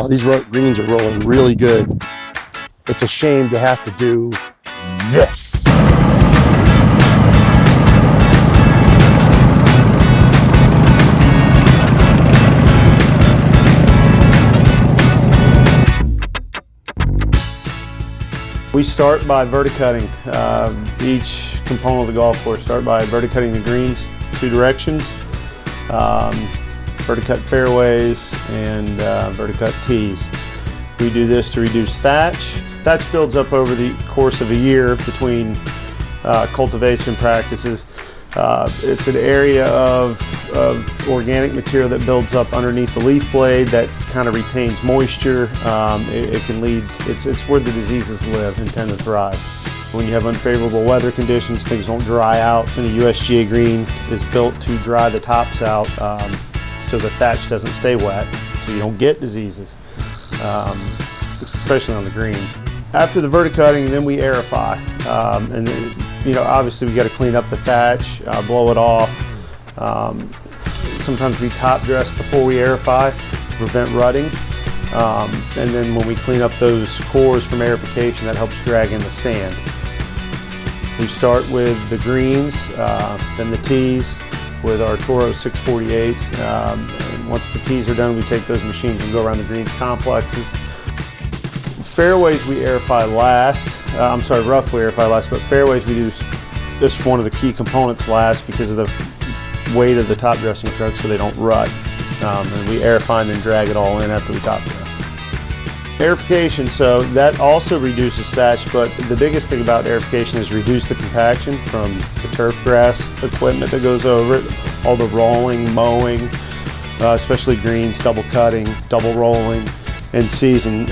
These greens are rolling really good. It's a shame to have to do this. We start by verticutting each component of the golf course. Start by verticutting the greens 2 directions, verticut fairways, and verticut tees. We do this to reduce thatch. Thatch builds up over the course of a year between cultivation practices. It's an area of organic material that builds up underneath the leaf blade that kind of retains moisture. It can lead, it's where the diseases live and tend to thrive. When you have unfavorable weather conditions, things don't dry out, and a USGA green is built to dry the tops out so the thatch doesn't stay wet, so you don't get diseases, especially on the greens. After the verticutting, then we aerify, and you know, obviously we got to clean up the thatch, blow it off. Sometimes we top dress before we aerify to prevent rutting, and then when we clean up those cores from aerification, that helps drag in the sand. We start with the greens, then the tees with our Toro 648s. And once the tees are done, we take those machines and go around the greens complexes. Fairways we aerify last. Roughly aerify last, but fairways we do this one of the key components last because of the weight of the top dressing truck, so they don't rut. And we aerify and then drag it all in after we top dress. Aerification, so that also reduces thatch, but the biggest thing about aerification is reduce the compaction from the turf grass equipment that goes over it, all the rolling, mowing, especially greens, double cutting, double rolling, and season.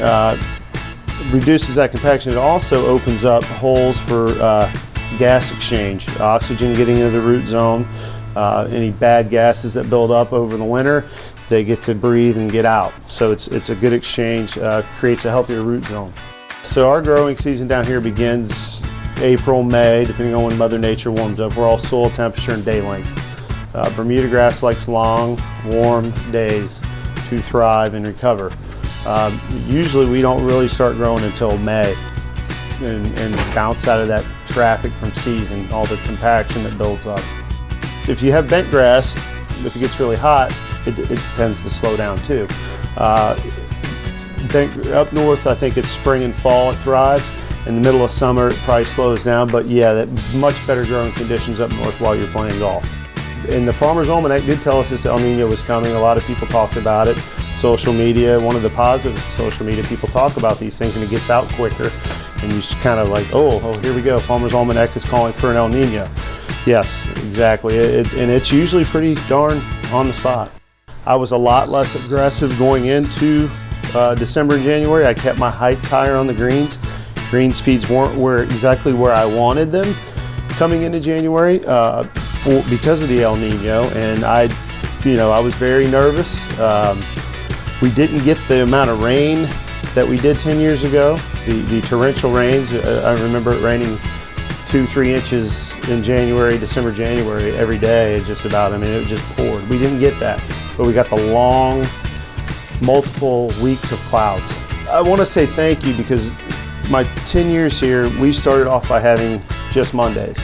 Reduces that compaction. It also opens up holes for gas exchange, oxygen getting into the root zone. Any bad gases that build up over the winter, they get to breathe and get out. So it's a good exchange, creates a healthier root zone. So our growing season down here begins April, May, depending on when Mother Nature warms up. We're all soil temperature and day length. Bermuda grass likes long, warm days to thrive and recover. Usually we don't really start growing until May and bounce out of that traffic from season, all the compaction that builds up. If you have bent grass, if it gets really hot, it tends to slow down too. Up north, I think it's spring and fall it thrives. In the middle of summer, it probably slows down, but yeah, that much better growing conditions up north while you're playing golf. And the Farmer's Almanac did tell us this El Nino was coming. A lot of people talked about it. Social media, one of the positives of social media, people talk about these things and it gets out quicker. And you just kind of like, oh, here we go. Farmer's Almanac is calling for an El Nino. Yes, exactly. And it's usually pretty darn on the spot. I was a lot less aggressive going into December and January. I kept my heights higher on the greens. Green speeds weren't exactly where I wanted them coming into January because of the El Nino, and I was very nervous. We didn't get the amount of rain that we did 10 years ago. The torrential rains, I remember it raining 2-3 inches in December, January, every day, just about. I mean, it just poured. We didn't get that, but we got the long, multiple weeks of clouds. I want to say thank you because my 10 years here, we started off by having just Mondays.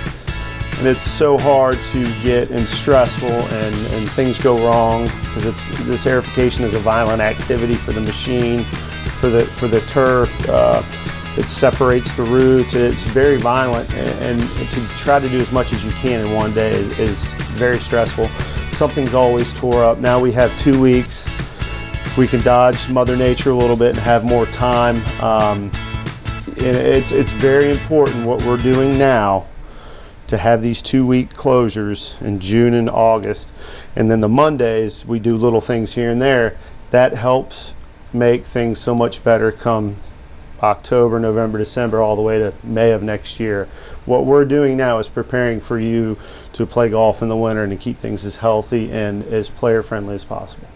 And it's so hard to get and stressful and things go wrong because this aerification is a violent activity for the machine, for the turf. It separates the roots. It's very violent, and to try to do as much as you can in one day is very stressful. Something's always tore up. Now we have 2 weeks. We can dodge Mother Nature a little bit and have more time. And it's very important what we're doing now to have these 2-week closures in June and August. And then the Mondays, we do little things here and there. That helps make things so much better come October, November, December, all the way to May of next year. What we're doing now is preparing for you to play golf in the winter and to keep things as healthy and as player friendly as possible.